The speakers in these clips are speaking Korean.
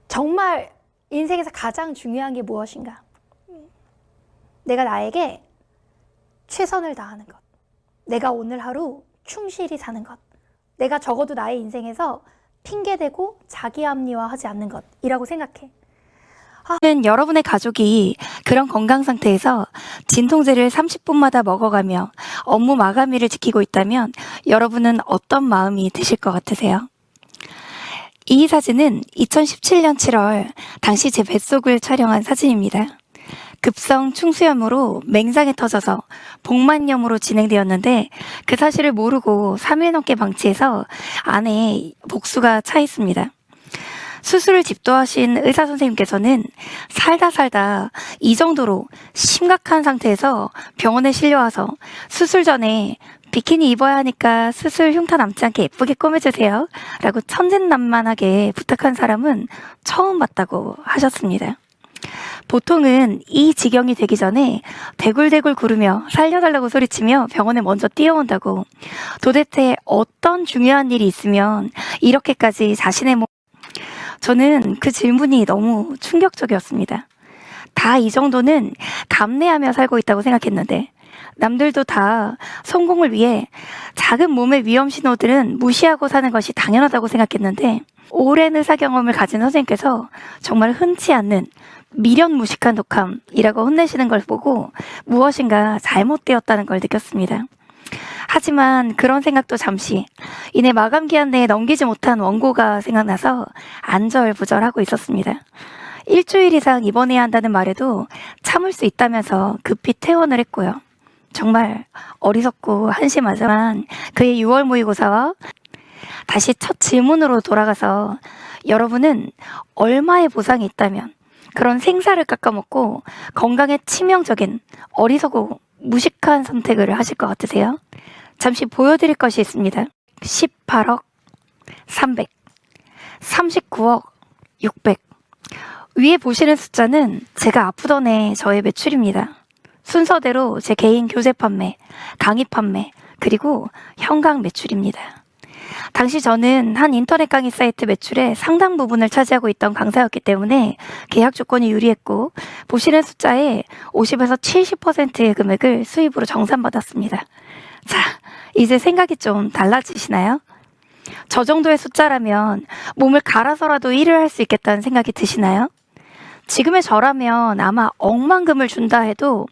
정말 인생에서 가장 중요한 게 무엇인가? 내가 나에게 최선을 다하는 것. 내가 오늘 하루 충실히 사는 것. 내가 적어도 나의 인생에서 핑계대고 자기 합리화하지 않는 것이라고 생각해. 여러분의 가족이 그런 건강 상태에서 진통제를 30분마다 먹어가며 업무 마감일을 지키고 있다면 여러분은 어떤 마음이 드실 것 같으세요? 이 사진은 2017년 7월 당시 제 뱃속을 촬영한 사진입니다. 급성 충수염으로 맹장이 터져서 복만염으로 진행되었는데 그 사실을 모르고 3일 넘게 방치해서 안에 복수가 차 있습니다. 수술을 집도하신 의사 선생님께서는 살다 이 정도로 심각한 상태에서 병원에 실려와서 수술 전에 비키니 입어야 하니까 수술 흉터 남지 않게 예쁘게 꾸며주세요 라고 천진난만하게 부탁한 사람은 처음 봤다고 하셨습니다. 보통은 이 지경이 되기 전에 대굴대굴 구르며 살려달라고 소리치며 병원에 먼저 뛰어온다고, 도대체 어떤 중요한 일이 있으면 이렇게까지 자신의 몸. 저는 그 질문이 너무 충격적이었습니다. 다 이 정도는 감내하며 살고 있다고 생각했는데 남들도 다 성공을 위해 작은 몸의 위험 신호들은 무시하고 사는 것이 당연하다고 생각했는데 오랜 의사 경험을 가진 선생님께서 정말 흔치 않는 미련무식한 독함이라고 혼내시는 걸 보고 무엇인가 잘못되었다는 걸 느꼈습니다. 하지만 그런 생각도 잠시, 이내 마감 기한 내에 넘기지 못한 원고가 생각나서 안절부절하고 있었습니다. 일주일 이상 입원해야 한다는 말에도 참을 수 있다면서 급히 퇴원을 했고요. 정말 어리석고 한심하지만 그의 6월 모의고사와 다시 첫 질문으로 돌아가서 여러분은 얼마의 보상이 있다면 그런 생사를 깎아먹고 건강에 치명적인 어리석고 무식한 선택을 하실 것 같으세요? 잠시 보여드릴 것이 있습니다. 18억 300, 39억 600. 위에 보시는 숫자는 제가 아프던 해 저의 매출입니다. 순서대로 제 개인 교재 판매, 강의 판매, 그리고 현강 매출입니다. 당시 저는 한 인터넷 강의 사이트 매출의 상당 부분을 차지하고 있던 강사였기 때문에 계약 조건이 유리했고, 보시는 숫자의 50에서 70%의 금액을 수입으로 정산받았습니다. 자, 이제 생각이 좀 달라지시나요? 저 정도의 숫자라면 몸을 갈아서라도 일을 할 수 있겠다는 생각이 드시나요? 지금의 저라면 아마 억만금을 준다 해도,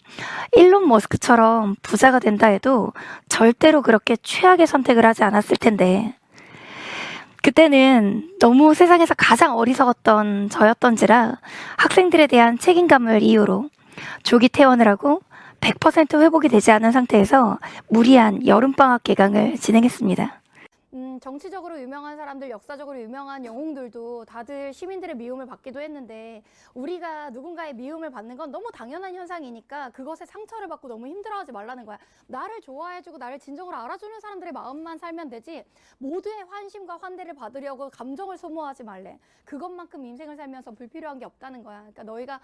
일론 머스크처럼 부자가 된다 해도 절대로 그렇게 최악의 선택을 하지 않았을 텐데, 그때는 너무 세상에서 가장 어리석었던 저였던지라 학생들에 대한 책임감을 이유로 조기 퇴원을 하고 100% 회복이 되지 않은 상태에서 무리한 여름방학 개강을 진행했습니다. 정치적으로 유명한 사람들, 역사적으로 유명한 영웅들도 다들 시민들의 미움을 받기도 했는데, 우리가 누군가의 미움을 받는 건 너무 당연한 현상이니까 그것에 상처를 받고 너무 힘들어하지 말라는 거야. 나를 좋아해주고 나를 진정으로 알아주는 사람들의 마음만 살면 되지, 모두의 환심과 환대를 받으려고 감정을 소모하지 말래. 그것만큼 인생을 살면서 불필요한 게 없다는 거야. 그러니까 너희가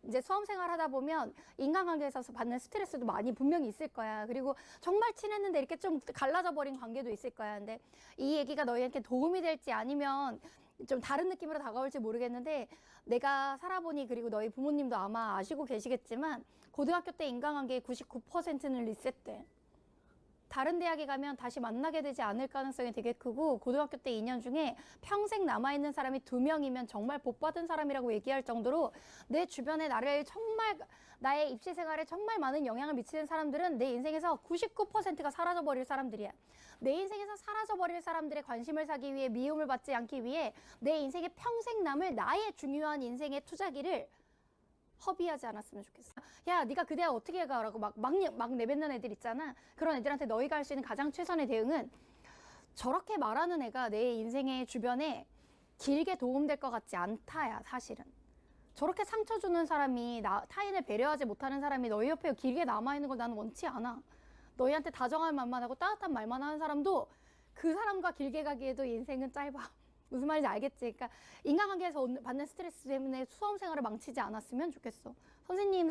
이제 수험 생활 하다 보면 인간관계에서 받는 스트레스도 많이 분명히 있을 거야. 그리고 정말 친했는데 이렇게 좀 갈라져 버린 관계도 있을 거야. 근데 이 얘기가 너희한테 도움이 될지 아니면 좀 다른 느낌으로 다가올지 모르겠는데, 내가 살아보니, 그리고 너희 부모님도 아마 아시고 계시겠지만 고등학교 때 인간관계의 99%는 리셋돼. 다른 대학에 가면 다시 만나게 되지 않을 가능성이 되게 크고, 고등학교 때 2년 중에 평생 남아있는 사람이 2명이면 정말 복받은 사람이라고 얘기할 정도로 내 주변에 나의 입시 생활에 정말 많은 영향을 미치는 사람들은 내 인생에서 99%가 사라져버릴 사람들이야. 내 인생에서 사라져버릴 사람들의 관심을 사기 위해, 미움을 받지 않기 위해 내 인생에 평생 남을 나의 중요한 인생의 투자기를 허비하지 않았으면 좋겠어. 야, 네가 그 대학 어떻게 가라고 막 내뱉는 애들 있잖아. 그런 애들한테 너희가 할 수 있는 가장 최선의 대응은, 저렇게 말하는 애가 내 인생의 주변에 길게 도움될 것 같지 않다야, 사실은. 저렇게 상처 주는 사람이, 타인을 배려하지 못하는 사람이 너희 옆에 길게 남아있는 걸 나는 원치 않아. 너희한테 다정한 말만 하고 따뜻한 말만 하는 사람도, 그 사람과 길게 가기에도 인생은 짧아. 무슨 말인지 알겠지? 그러니까 인간관계에서 받는 스트레스 때문에 수험 생활을 망치지 않았으면 좋겠어. 선생님,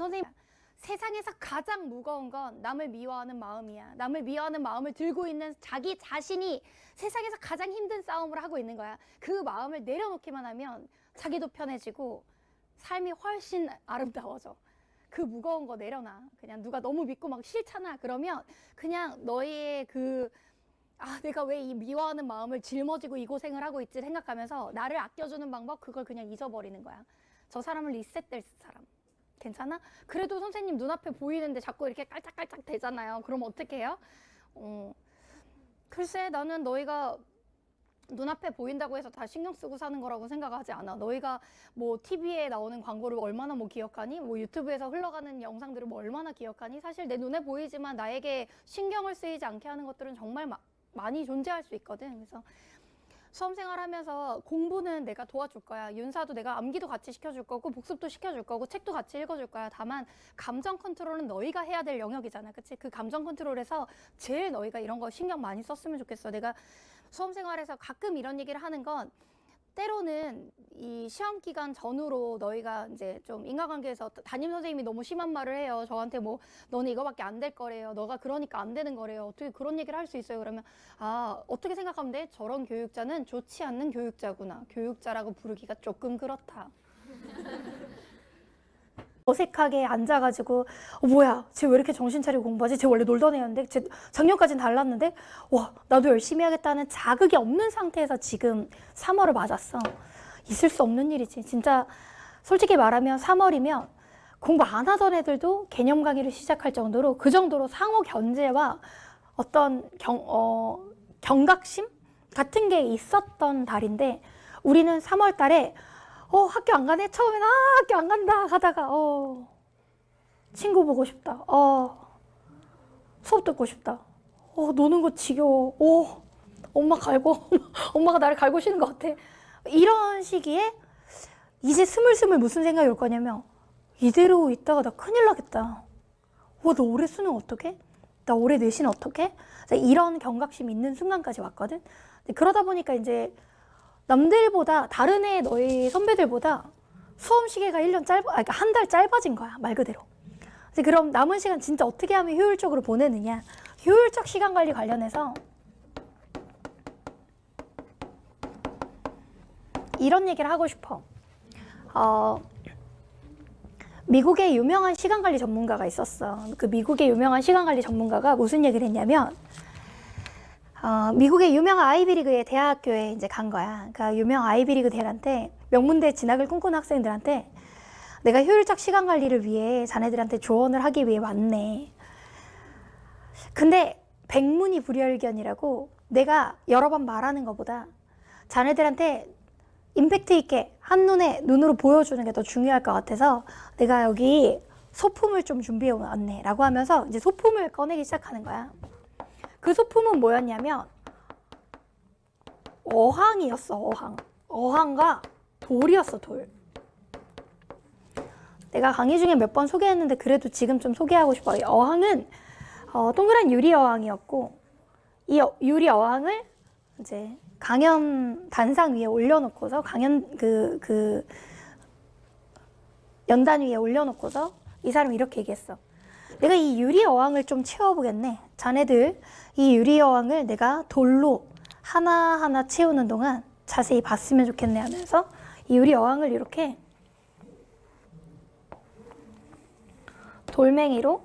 세상에서 가장 무거운 건 남을 미워하는 마음이야. 남을 미워하는 마음을 들고 있는 자기 자신이 세상에서 가장 힘든 싸움을 하고 있는 거야. 그 마음을 내려놓기만 하면 자기도 편해지고 삶이 훨씬 아름다워져. 그 무거운 거 내려놔. 그냥 누가 너무 믿고 막 싫잖아. 그러면 그냥 너의 내가 왜 이 미워하는 마음을 짊어지고 이 고생을 하고 있지 생각하면서 나를 아껴주는 방법, 그걸 그냥 잊어버리는 거야. 저 사람은 리셋될 사람. 괜찮아? 그래도 선생님 눈앞에 보이는데 자꾸 이렇게 깔짝깔짝 대잖아요. 그럼 어떻게 해요? 글쎄, 나는 너희가 눈앞에 보인다고 해서 다 신경 쓰고 사는 거라고 생각하지 않아. 너희가 뭐 TV에 나오는 광고를 얼마나 뭐 기억하니? 뭐 유튜브에서 흘러가는 영상들을 뭐 얼마나 기억하니? 사실 내 눈에 보이지만 나에게 신경을 쓰이지 않게 하는 것들은 정말 많이 존재할 수 있거든. 그래서 수험생활 하면서 공부는 내가 도와줄 거야. 윤사도 내가 암기도 같이 시켜줄 거고 복습도 시켜줄 거고 책도 같이 읽어줄 거야. 다만 감정 컨트롤은 너희가 해야 될 영역이잖아. 그치? 그 감정 컨트롤에서 제일 너희가 이런 거 신경 많이 썼으면 좋겠어. 내가 수험생활에서 가끔 이런 얘기를 하는 건 때로는 이 시험 기간 전후로 너희가 이제 좀 인간관계에서 담임 선생님이 너무 심한 말을 해요. 저한테 뭐 너는 이거밖에 안 될 거래요. 너가 그러니까 안 되는 거래요. 어떻게 그런 얘기를 할 수 있어요? 그러면 어떻게 생각하면 돼? 저런 교육자는 좋지 않는 교육자구나. 교육자라고 부르기가 조금 그렇다. 어색하게 앉아가지고 뭐야 쟤 왜 이렇게 정신 차리고 공부하지? 쟤 원래 놀던 애였는데 쟤 작년까지는 달랐는데 와 나도 열심히 하겠다는 자극이 없는 상태에서 지금 3월을 맞았어. 있을 수 없는 일이지. 진짜 솔직히 말하면 3월이면 공부 안 하던 애들도 개념 강의를 시작할 정도로 그 정도로 상호 견제와 어떤 경각심 같은 게 있었던 달인데 우리는 3월 달에 학교 안 가네? 처음에는 학교 안 간다 하다가 친구 보고 싶다. 수업 듣고 싶다. 노는 거 지겨워. 엄마가 나를 갈고 쉬는 것 같아. 이런 시기에 이제 스물스물 무슨 생각이 올 거냐면 이대로 있다가 나 큰일 나겠다. 너 올해 수능 어떡해? 나 올해 내신 어떡해? 이런 경각심이 있는 순간까지 왔거든. 그러다 보니까 이제 남들보다 다른 애 너희 선배들보다 수험 시계가 1년 그러니까 한 달 짧아진 거야 말 그대로. 그럼 남은 시간 진짜 어떻게 하면 효율적으로 보내느냐. 효율적 시간 관리 관련해서 이런 얘기를 하고 싶어. 미국의 유명한 시간 관리 전문가가 있었어. 그 미국의 유명한 시간 관리 전문가가 무슨 얘기를 했냐면 미국의 유명한 아이비리그의 대학교에 이제 간 거야. 그러니까 유명 아이비리그 대학한테 명문대 진학을 꿈꾸는 학생들한테 내가 효율적 시간 관리를 위해 자네들한테 조언을 하기 위해 왔네. 근데 백문이 불여일견이라고 내가 여러 번 말하는 것보다 자네들한테 임팩트 있게 한눈에 눈으로 보여주는 게 더 중요할 것 같아서 내가 여기 소품을 좀 준비해 왔네 라고 하면서 이제 소품을 꺼내기 시작하는 거야. 그 소품은 뭐였냐면 어항이었어. 어항과 돌이었어. 돌. 내가 강의 중에 몇 번 소개했는데 그래도 지금 좀 소개하고 싶어. 이 어항은 동그란 유리 어항이었고 이 유리 어항을 이제 강연 단상 위에 올려놓고서 연단 위에 올려놓고서 이 사람이 이렇게 얘기했어. 내가 이 유리 어항을 좀 채워보겠네. 자네들 이 유리 어항을 내가 돌로 하나하나 채우는 동안 자세히 봤으면 좋겠네 하면서 이 유리 어항을 이렇게 돌멩이로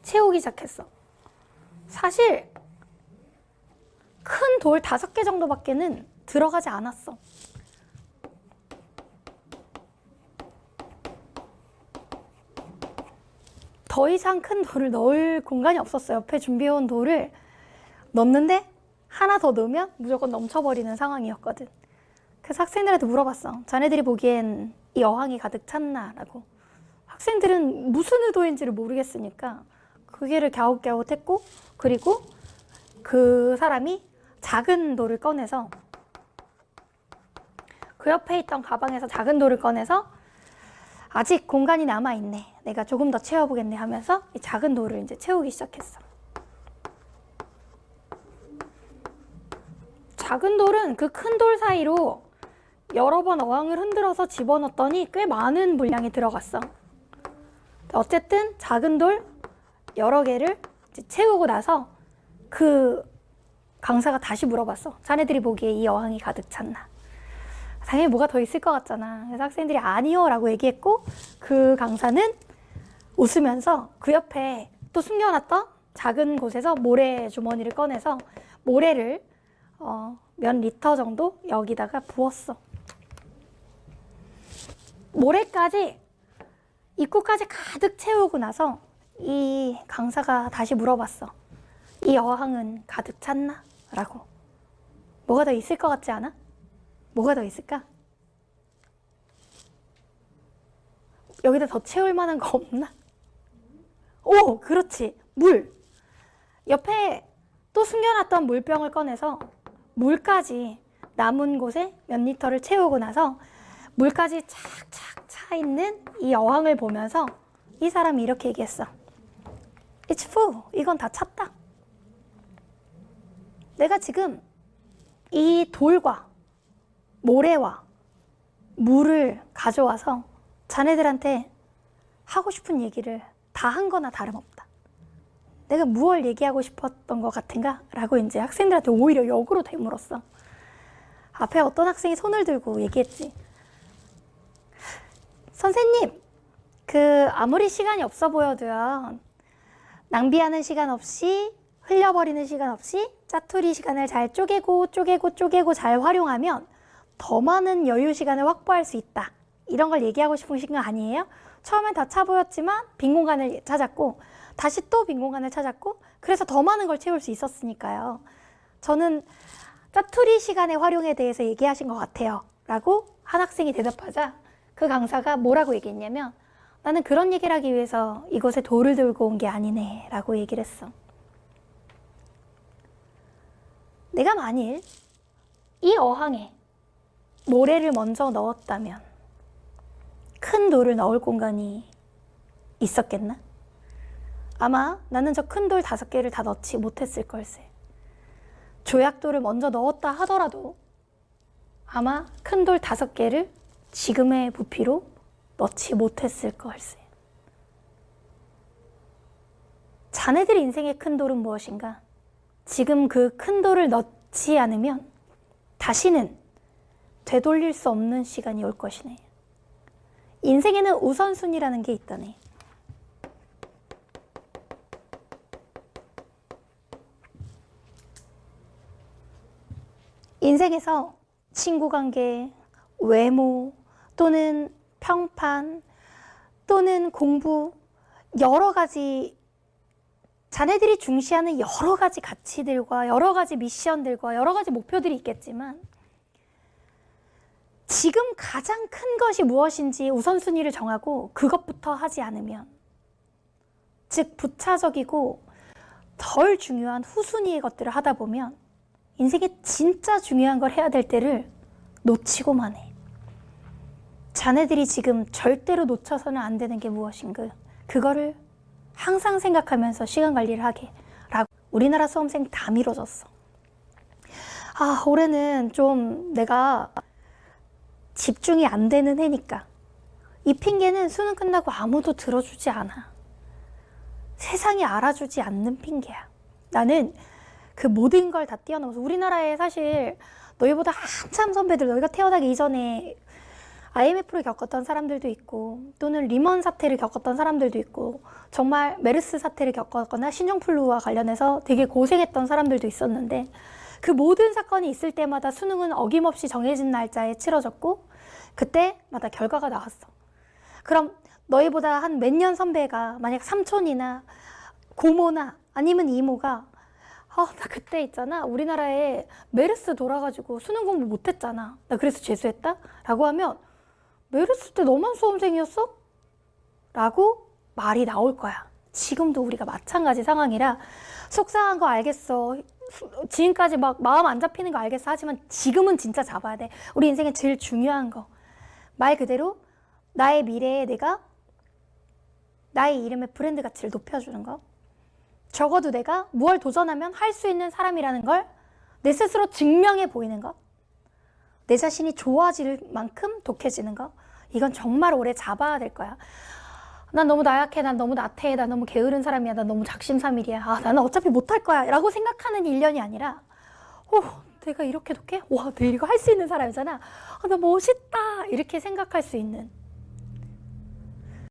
채우기 시작했어. 사실 큰 돌 5개 정도밖에는 들어가지 않았어. 더 이상 큰 돌을 넣을 공간이 없었어요. 옆에 준비해온 돌을 넣는데 하나 더 넣으면 무조건 넘쳐버리는 상황이었거든. 그래서 학생들한테 물어봤어. 자네들이 보기엔 이 어항이 가득 찼나? 라고. 학생들은 무슨 의도인지를 모르겠으니까 고개를 갸웃갸웃했고 그리고 그 사람이 작은 돌을 꺼내서 그 옆에 있던 가방에서 작은 돌을 꺼내서 아직 공간이 남아있네. 내가 조금 더 채워보겠네 하면서 이 작은 돌을 이제 채우기 시작했어. 작은 돌은 그 큰 돌 사이로 여러 번 어항을 흔들어서 집어넣었더니 꽤 많은 분량이 들어갔어. 어쨌든 작은 돌 여러 개를 이제 채우고 나서 그 강사가 다시 물어봤어. 자네들이 보기에 이 어항이 가득 찼나? 당연히 뭐가 더 있을 것 같잖아. 그래서 학생들이 아니요 라고 얘기했고, 그 강사는 웃으면서 그 옆에 또 숨겨놨던 작은 곳에서 모래 주머니를 꺼내서 모래를 몇 리터 정도 여기다가 부었어. 모래까지 입구까지 가득 채우고 나서 이 강사가 다시 물어봤어. 이 어항은 가득 찼나? 라고. 뭐가 더 있을 것 같지 않아? 뭐가 더 있을까? 여기다 더 채울 만한 거 없나? 오, 그렇지. 물. 옆에 또 숨겨놨던 물병을 꺼내서 물까지 남은 곳에 몇 리터를 채우고 나서 물까지 착착 차 있는 이 어항을 보면서 이 사람이 이렇게 얘기했어. It's full. 이건 다 찼다. 내가 지금 이 돌과 모래와 물을 가져와서 자네들한테 하고 싶은 얘기를 다 한 거나 다름없다. 내가 무얼 얘기하고 싶었던 것 같은가? 라고 이제 학생들한테 오히려 역으로 되물었어. 앞에 어떤 학생이 손을 들고 얘기했지. 선생님, 아무리 시간이 없어 보여도요, 낭비하는 시간 없이, 흘려버리는 시간 없이 짜투리 시간을 잘 쪼개고 잘 활용하면 더 많은 여유 시간을 확보할 수 있다. 이런 걸 얘기하고 싶으신 거 아니에요? 처음엔 다 차 보였지만 빈 공간을 찾았고, 다시 또 빈 공간을 찾았고, 그래서 더 많은 걸 채울 수 있었으니까요. 저는 짜투리 시간의 활용에 대해서 얘기하신 것 같아요. 라고 한 학생이 대답하자 그 강사가 뭐라고 얘기했냐면, 나는 그런 얘기를 하기 위해서 이곳에 돌을 들고 온 게 아니네 라고 얘기를 했어. 내가 만일 이 어항에 모래를 먼저 넣었다면 큰 돌을 넣을 공간이 있었겠나? 아마 나는 저 큰 돌 5개를 다 넣지 못했을 걸세. 조약돌을 먼저 넣었다 하더라도 아마 큰 돌 5개를 지금의 부피로 넣지 못했을 걸세. 자네들 인생의 큰 돌은 무엇인가? 지금 그 큰 돌을 넣지 않으면 다시는 되돌릴 수 없는 시간이 올 것이네. 인생에는 우선순위라는 게 있다네. 인생에서 친구 관계, 외모, 또는 평판, 또는 공부, 여러 가지 자네들이 중시하는 여러 가지 가치들과 여러 가지 미션들과 여러 가지 목표들이 있겠지만 지금 가장 큰 것이 무엇인지 우선순위를 정하고 그것부터 하지 않으면, 즉 부차적이고 덜 중요한 후순위의 것들을 하다 보면 인생에 진짜 중요한 걸 해야 될 때를 놓치고만 해. 자네들이 지금 절대로 놓쳐서는 안 되는 게 무엇인가? 그거를 항상 생각하면서 시간 관리를 하게. 라고 우리나라 수험생 다 미뤄졌어. 올해는 좀 내가 집중이 안 되는 해니까. 이 핑계는 수능 끝나고 아무도 들어주지 않아. 세상이 알아주지 않는 핑계야. 나는 그 모든 걸 다 뛰어넘어서, 우리나라에 사실 너희보다 한참 선배들, 너희가 태어나기 이전에 IMF를 겪었던 사람들도 있고, 또는 리먼 사태를 겪었던 사람들도 있고, 정말 메르스 사태를 겪었거나 신종플루와 관련해서 되게 고생했던 사람들도 있었는데, 그 모든 사건이 있을 때마다 수능은 어김없이 정해진 날짜에 치러졌고, 그때마다 결과가 나왔어. 그럼 너희보다 한 몇 년 선배가 만약 삼촌이나 고모나 아니면 이모가 나 그때 있잖아, 우리나라에 메르스 돌아가지고 수능 공부 못했잖아, 나 그래서 재수했다? 라고 하면, 메르스 때 너만 수험생이었어? 라고 말이 나올 거야. 지금도 우리가 마찬가지 상황이라 속상한 거 알겠어. 지금까지 막 마음 안 잡히는 거 알겠어. 하지만 지금은 진짜 잡아야 돼. 우리 인생에 제일 중요한 거. 말 그대로 나의 미래에 내가 나의 이름의 브랜드 가치를 높여주는 거. 적어도 내가 무얼 도전하면 할 수 있는 사람이라는 걸 내 스스로 증명해 보이는 거. 내 자신이 좋아질 만큼 독해지는 거. 이건 정말 오래 잡아야 될 거야. 난 너무 나약해, 난 너무 나태해, 난 너무 게으른 사람이야, 난 너무 작심삼일이야, 아, 나는 어차피 못할 거야 라고 생각하는 1년이 아니라 내가 이렇게도 깨? 와, 내가 이거 할 수 있는 사람이잖아. 아, 나 멋있다. 이렇게 생각할 수 있는